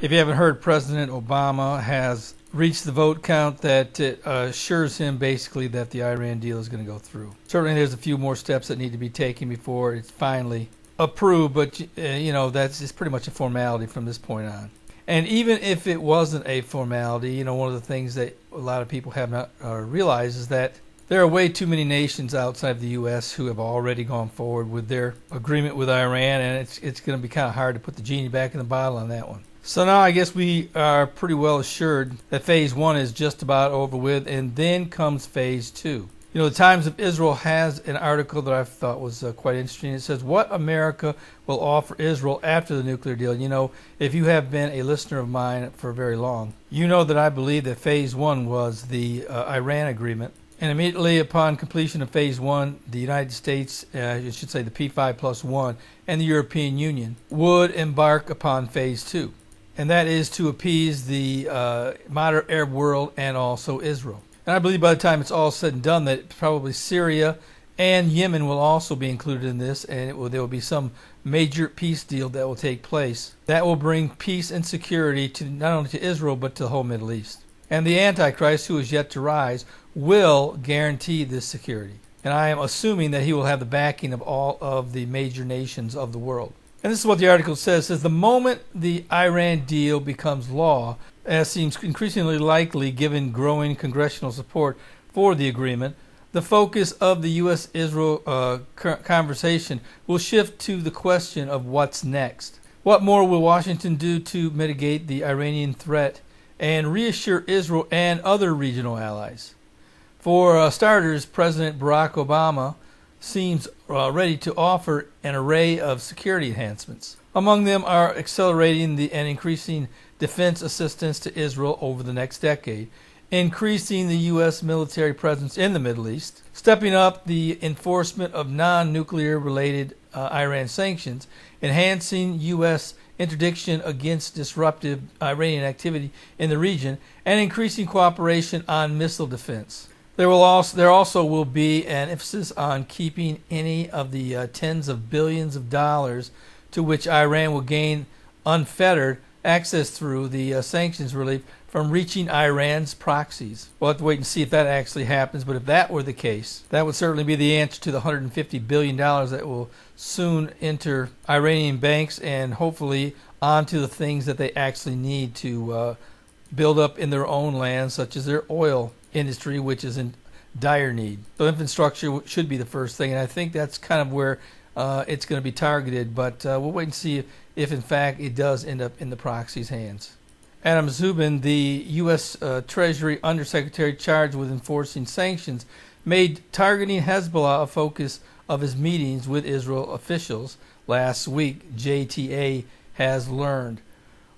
If you haven't heard, President Obama has reached the vote count that assures him basically that the Iran deal is going to go through. Certainly there's a few more steps that need to be taken before it's finally approved, but that's just pretty much a formality from this point on. And even if it wasn't a formality, one of the things that a lot of people have not realized is that there are way too many nations outside the U.S. who have already gone forward with their agreement with Iran, and it's going to be kind of hard to put the genie back in the bottle on that one. So now I guess we are pretty well assured that Phase 1 is just about over with, and then comes Phase 2. The Times of Israel has an article that I thought was quite interesting. It says, what America will offer Israel after the nuclear deal. If you have been a listener of mine for very long, you know that I believe that Phase 1 was the Iran agreement. And immediately upon completion of Phase 1, the United States, I should say the P5+1, and the European Union would embark upon Phase 2. And that is to appease the moderate Arab world and also Israel. And I believe by the time it's all said and done that probably Syria and Yemen will also be included in this, and there will be some major peace deal that will take place. That will bring peace and security to not only to Israel but to the whole Middle East. And the Antichrist, who is yet to rise, will guarantee this security. And I am assuming that he will have the backing of all of the major nations of the world. And this is what the article says. It says, the moment the Iran deal becomes law, as seems increasingly likely given growing congressional support for the agreement, the focus of the U.S.-Israel conversation will shift to the question of what's next. What more will Washington do to mitigate the Iranian threat and reassure Israel and other regional allies? For starters, President Barack Obama seems ready to offer an array of security enhancements. Among them are accelerating and increasing defense assistance to Israel over the next decade, increasing the U.S. military presence in the Middle East, stepping up the enforcement of non-nuclear related Iran sanctions, enhancing U.S. interdiction against disruptive Iranian activity in the region, and increasing cooperation on missile defense. There also will be an emphasis on keeping any of the tens of billions of dollars to which Iran will gain unfettered access through the sanctions relief from reaching Iran's proxies. We'll have to wait and see if that actually happens, but if that were the case, that would certainly be the answer to the $150 billion that will soon enter Iranian banks and hopefully onto the things that they actually need to build up in their own land, such as their oil industry, which is in dire need. So infrastructure should be the first thing, and I think that's kind of where it's going to be targeted, but we'll wait and see if in fact it does end up in the proxy's hands. Adam Zubin, the U.S. Treasury Undersecretary charged with enforcing sanctions, made targeting Hezbollah a focus of his meetings with Israel officials last week, JTA has learned.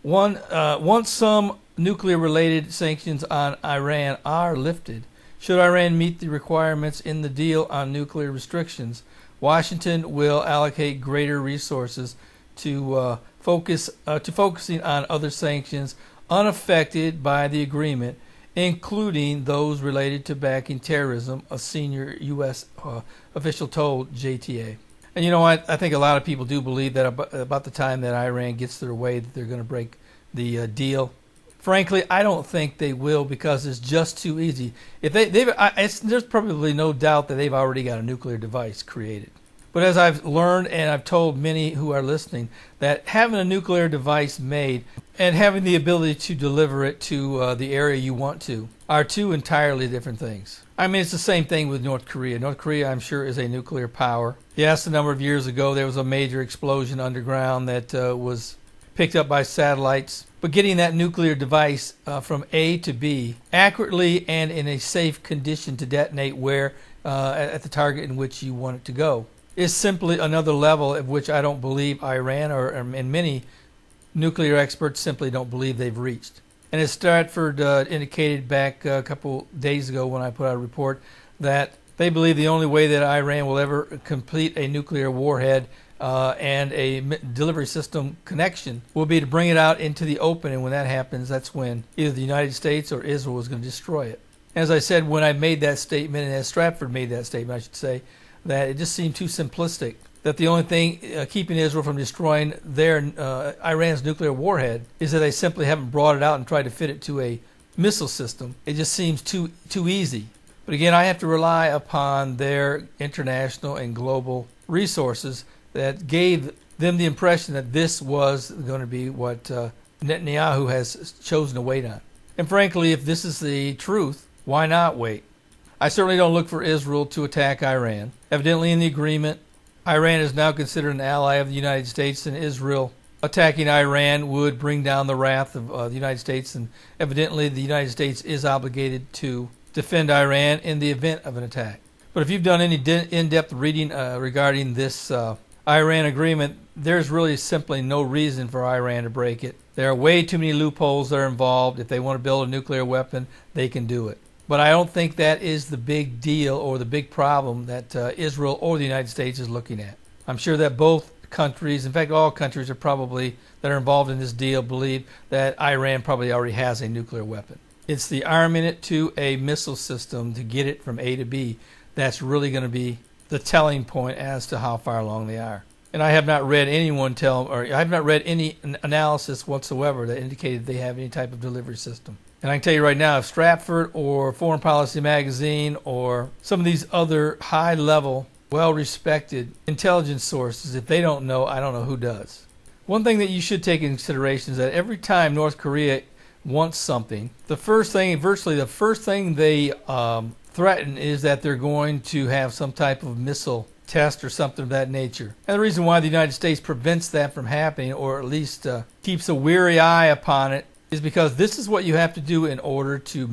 Once some nuclear-related sanctions on Iran are lifted, should Iran meet the requirements in the deal on nuclear restrictions, Washington will allocate greater resources to focusing on other sanctions unaffected by the agreement, including those related to backing terrorism, a senior U.S. Official told JTA. And you know what? I think a lot of people do believe that about the time that Iran gets their way, that they're going to break the deal. Frankly, I don't think they will, because it's just too easy. If there's probably no doubt that they've already got a nuclear device created. But as I've learned, and I've told many who are listening, that having a nuclear device made and having the ability to deliver it to the area you want to are two entirely different things. I mean, it's the same thing with North Korea. North Korea, I'm sure, is a nuclear power. Yes, a number of years ago, there was a major explosion underground that was picked up by satellites. But getting that nuclear device from A to B accurately and in a safe condition to detonate where at the target in which you want it to go is simply another level of which I don't believe Iran and many nuclear experts simply don't believe they've reached. And as Stratford indicated back a couple days ago when I put out a report, that they believe the only way that Iran will ever complete a nuclear warhead and a delivery system connection will be to bring it out into the open, and when that happens, that's when either the United States or Israel is going to destroy it. As I said when I made that statement, and as Stratford made that statement, I should say, that it just seemed too simplistic. that the only thing keeping Israel from destroying Iran's nuclear warhead is that they simply haven't brought it out and tried to fit it to a missile system. It just seems too easy. But again, I have to rely upon their international and global resources that gave them the impression that this was going to be what Netanyahu has chosen to wait on. And frankly, if this is the truth, why not wait? I certainly don't look for Israel to attack Iran. Evidently in the agreement, Iran is now considered an ally of the United States, and Israel attacking Iran would bring down the wrath of the United States, and evidently the United States is obligated to defend Iran in the event of an attack. But if you've done any in-depth reading regarding this Iran agreement, there's really simply no reason for Iran to break it. There are way too many loopholes that are involved. If they want to build a nuclear weapon, they can do it. But I don't think that is the big deal or the big problem that Israel or the United States is looking at. I'm sure that both countries, in fact all countries are probably that are involved in this deal, believe that Iran probably already has a nuclear weapon. It's the arming it to a missile system to get it from A to B that's really going to be the telling point as to how far along they are. And I have not read I have not read any analysis whatsoever that indicated they have any type of delivery system. And I can tell you right now, if Stratford or Foreign Policy Magazine or some of these other high-level, well-respected intelligence sources, if they don't know, I don't know who does. One thing that you should take into consideration is that every time North Korea wants something, virtually the first thing they threaten is that they're going to have some type of missile test or something of that nature. And the reason why the United States prevents that from happening, or at least keeps a weary eye upon it, is because this is what you have to do in order to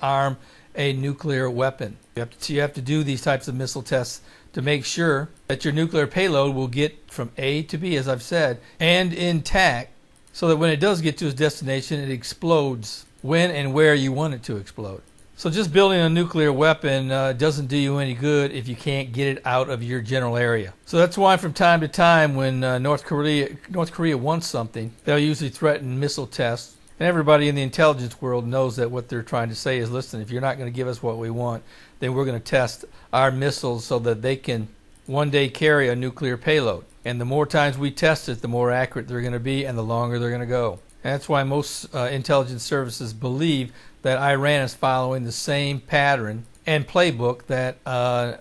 arm a nuclear weapon. You have to do these types of missile tests to make sure that your nuclear payload will get from A to B, as I've said, and intact, so that when it does get to its destination, it explodes when and where you want it to explode. So just building a nuclear weapon doesn't do you any good if you can't get it out of your general area. So that's why from time to time when North Korea wants something, they'll usually threaten missile tests. And everybody in the intelligence world knows that what they're trying to say is, listen, if you're not going to give us what we want, then we're going to test our missiles so that they can one day carry a nuclear payload. And the more times we test it, the more accurate they're going to be and the longer they're going to go. And that's why most intelligence services believe that Iran is following the same pattern and playbook that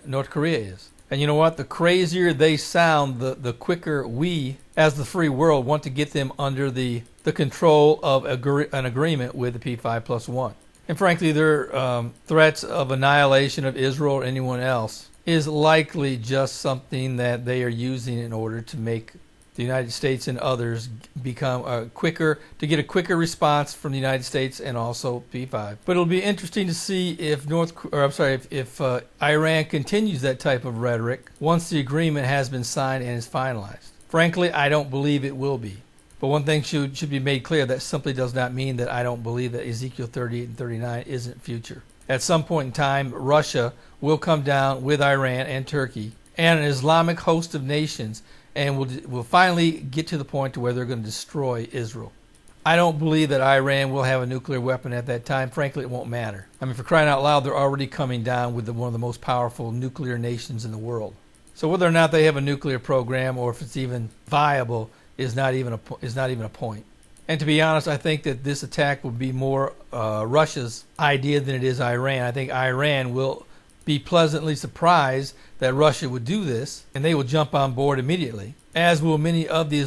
North Korea is. And you know what? The crazier they sound, the quicker we, as the free world, want to get them under the control of an agreement with the P5+1. And frankly, their threats of annihilation of Israel or anyone else is likely just something that they are using in order to make the United States and others become to get a quicker response from the United States and also P5. But it'll be interesting to see if if Iran continues that type of rhetoric once the agreement has been signed and is finalized. Frankly, I don't believe it will be. But one thing should be made clear: that simply does not mean that I don't believe that Ezekiel 38 and 39 isn't future. At some point in time, Russia will come down with Iran and Turkey and an Islamic host of nations, and we'll finally get to the point to where they're going to destroy Israel. I don't believe that Iran will have a nuclear weapon at that time. Frankly, it won't matter. I mean, for crying out loud, they're already coming down with one of the most powerful nuclear nations in the world. So whether or not they have a nuclear program or if it's even viable is not even a point. And to be honest, I think that this attack will be more Russia's idea than it is Iran. I think Iran will be pleasantly surprised that Russia would do this, and they will jump on board immediately, as will many of the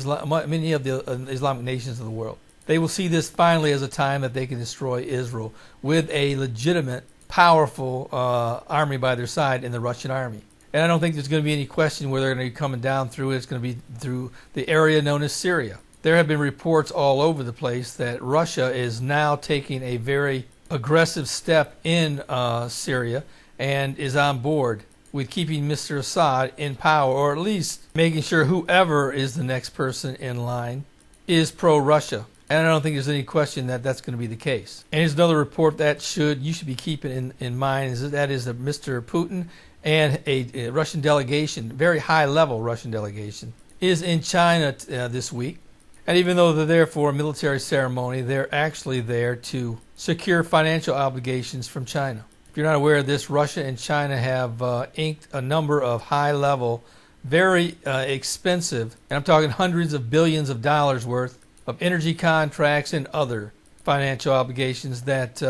Islamic nations of the world. They will see this finally as a time that they can destroy Israel with a legitimate, powerful army by their side in the Russian army. And I don't think there's going to be any question where they're going to be coming down through it. It's going to be through the area known as Syria. There have been reports all over the place that Russia is now taking a very aggressive step in Syria and is on board with keeping Mr. Assad in power, or at least making sure whoever is the next person in line is pro-Russia. And I don't think there's any question that that's going to be the case. And here's another report that you should be keeping in mind, that is that Mr. Putin and a Russian delegation, very high-level Russian delegation, is in China this week. And even though they're there for a military ceremony, they're actually there to secure financial obligations from China. If you're not aware of this, Russia and China have inked a number of high-level very expensive, and I'm talking hundreds of billions of dollars worth of energy contracts and other financial obligations that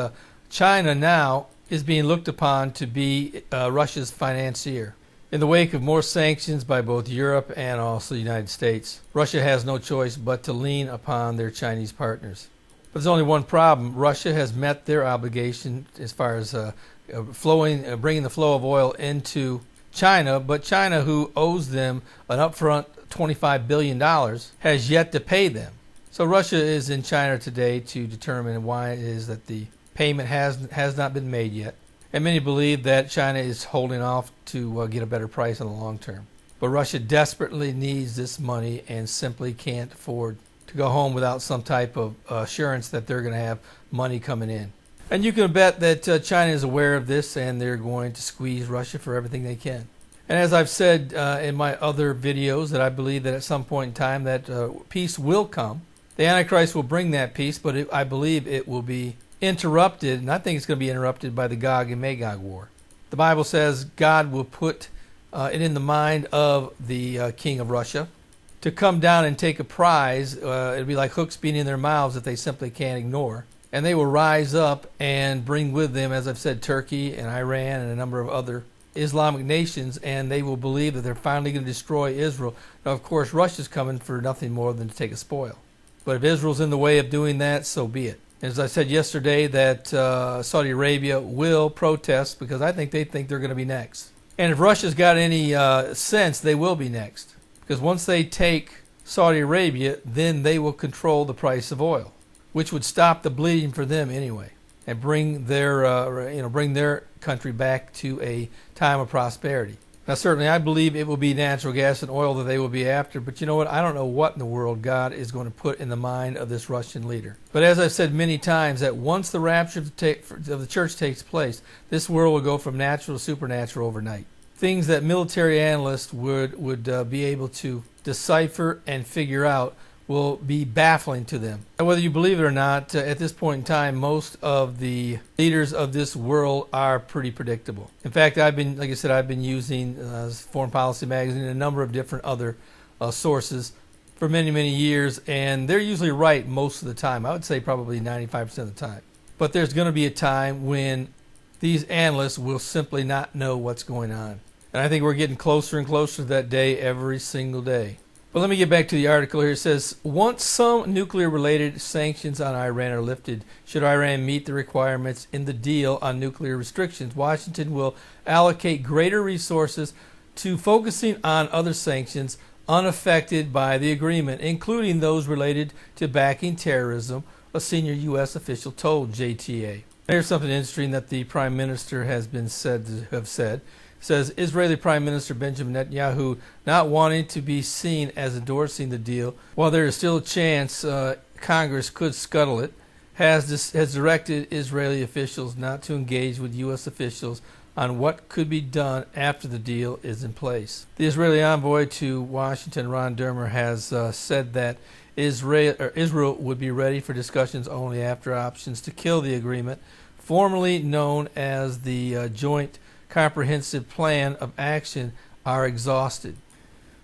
China now is being looked upon to be Russia's financier. In the wake of more sanctions by both Europe and also the United States, Russia has no choice but to lean upon their Chinese partners. But there's only one problem. Russia has met their obligation as far as bringing the flow of oil into China, but China, who owes them an upfront $25 billion, has yet to pay them. So Russia is in China today to determine why it is that the payment has not been made yet. And many believe that China is holding off to get a better price in the long term. But Russia desperately needs this money and simply can't afford to go home without some type of assurance that they're going to have money coming in. And you can bet that China is aware of this, and they're going to squeeze Russia for everything they can. And as I've said in my other videos, that I believe that at some point in time that peace will come. The Antichrist will bring that peace, but I believe it will be interrupted, and I think it's going to be interrupted by the Gog and Magog war. The Bible says God will put it in the mind of the king of Russia to come down and take a prize. It'll be like hooks being in their mouths that they simply can't ignore. And they will rise up and bring with them, as I've said, Turkey and Iran and a number of other Islamic nations, and they will believe that they're finally going to destroy Israel. Now, of course, Russia's coming for nothing more than to take a spoil. But if Israel's in the way of doing that, so be it. As I said yesterday, that Saudi Arabia will protest because I think they think they're going to be next. And if Russia's got any sense, they will be next. Because once they take Saudi Arabia, then they will control the price of oil, which would stop the bleeding for them anyway, and bring their country back to a time of prosperity. Now, certainly, I believe it will be natural gas and oil that they will be after, but you know what? I don't know what in the world God is going to put in the mind of this Russian leader. But as I've said many times, that once the rapture of the church takes place, this world will go from natural to supernatural overnight. Things that military analysts would be able to decipher and figure out will be baffling to them. And whether you believe it or not, at this point in time, most of the leaders of this world are pretty predictable. In fact, I've been using Foreign Policy Magazine and a number of different other sources for many, many years, and they're usually right most of the time. I would say probably 95% of the time. But there's going to be a time when these analysts will simply not know what's going on. And I think we're getting closer and closer to that day every single day. But let me get back to the article here. It says, once some nuclear-related sanctions on Iran are lifted, should Iran meet the requirements in the deal on nuclear restrictions, Washington will allocate greater resources to focusing on other sanctions unaffected by the agreement, including those related to backing terrorism, a senior U.S. official told JTA. Here's something interesting that the Prime Minister has been said to have said. Says Israeli Prime Minister Benjamin Netanyahu, not wanting to be seen as endorsing the deal, while there is still a chance Congress could scuttle it, has directed Israeli officials not to engage with U.S. officials on what could be done after the deal is in place. The Israeli envoy to Washington, Ron Dermer, has said that Israel would be ready for discussions only after options to kill the agreement, formerly known as the Joint Comprehensive Plan of Action, are exhausted.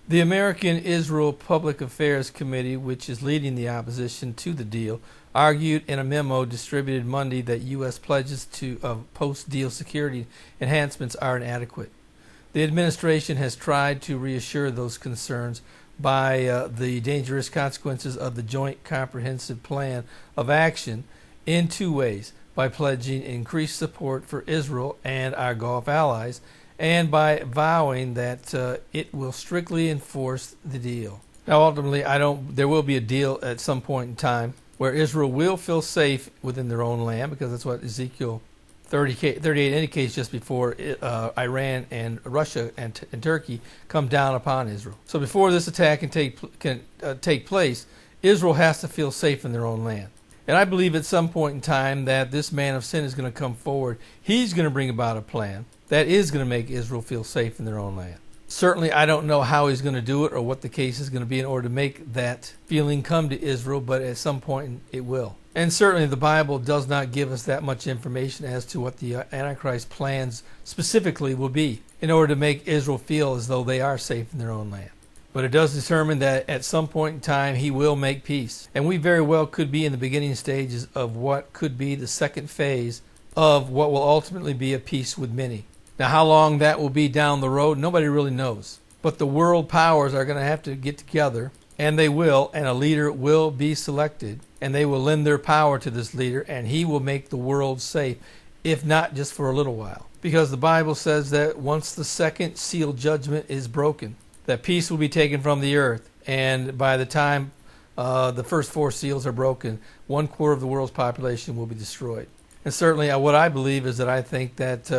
The American Israel Public Affairs Committee, which is leading the opposition to the deal, argued in a memo distributed Monday that U.S. pledges of post-deal security enhancements are inadequate. The administration has tried to reassure those concerns by the dangerous consequences of the Joint Comprehensive Plan of Action in two ways: by pledging increased support for Israel and our Gulf allies, and by vowing that it will strictly enforce the deal. Now, ultimately, there will be a deal at some point in time where Israel will feel safe within their own land, because that's what Ezekiel 38 indicates just before Iran and Russia and Turkey come down upon Israel. So before this attack can take place, Israel has to feel safe in their own land. And I believe at some point in time that this man of sin is going to come forward. He's going to bring about a plan that is going to make Israel feel safe in their own land. Certainly, I don't know how he's going to do it or what the case is going to be in order to make that feeling come to Israel, but at some point it will. And certainly the Bible does not give us that much information as to what the Antichrist plans specifically will be in order to make Israel feel as though they are safe in their own land. But it does determine that at some point in time he will make peace. And we very well could be in the beginning stages of what could be the second phase of what will ultimately be a peace with many. Now, how long that will be down the road, nobody really knows. But the world powers are going to have to get together, and they will, and a leader will be selected, and they will lend their power to this leader, and he will make the world safe, if not just for a little while. Because the Bible says that once the second seal judgment is broken, that peace will be taken from the earth, and by the time the first four seals are broken, 1/4 of the world's population will be destroyed. And certainly what I believe is that I think that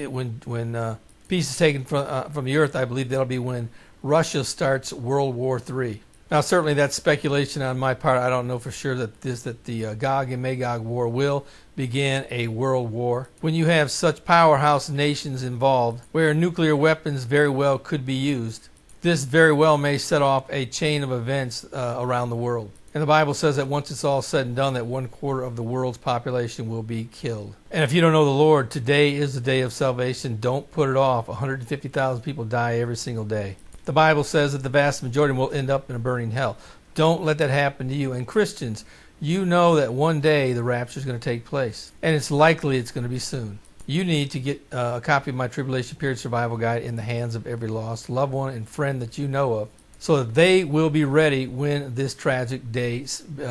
when peace is taken from the earth, I believe that'll be when Russia starts World War III. Now, certainly that's speculation on my part. I don't know for sure that the Gog and Magog war will begin a world war. When you have such powerhouse nations involved, where nuclear weapons very well could be used, this very well may set off a chain of events around the world. And the Bible says that once it's all said and done, that 1/4 of the world's population will be killed. And if you don't know the Lord, today is the day of salvation. Don't put it off. 150,000 people die every single day. The Bible says that the vast majority will end up in a burning hell. Don't let that happen to you. And Christians, you know that one day the rapture is going to take place. And it's likely it's going to be soon. You need to get a copy of my Tribulation Period Survival Guide in the hands of every lost loved one and friend that you know of, so that they will be ready when this tragic day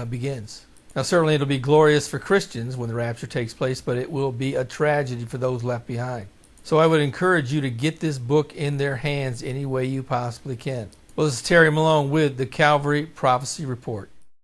begins. Now, certainly it'll be glorious for Christians when the rapture takes place, but it will be a tragedy for those left behind. So I would encourage you to get this book in their hands any way you possibly can. Well, this is Terry Malone with the Calvary Prophecy Report.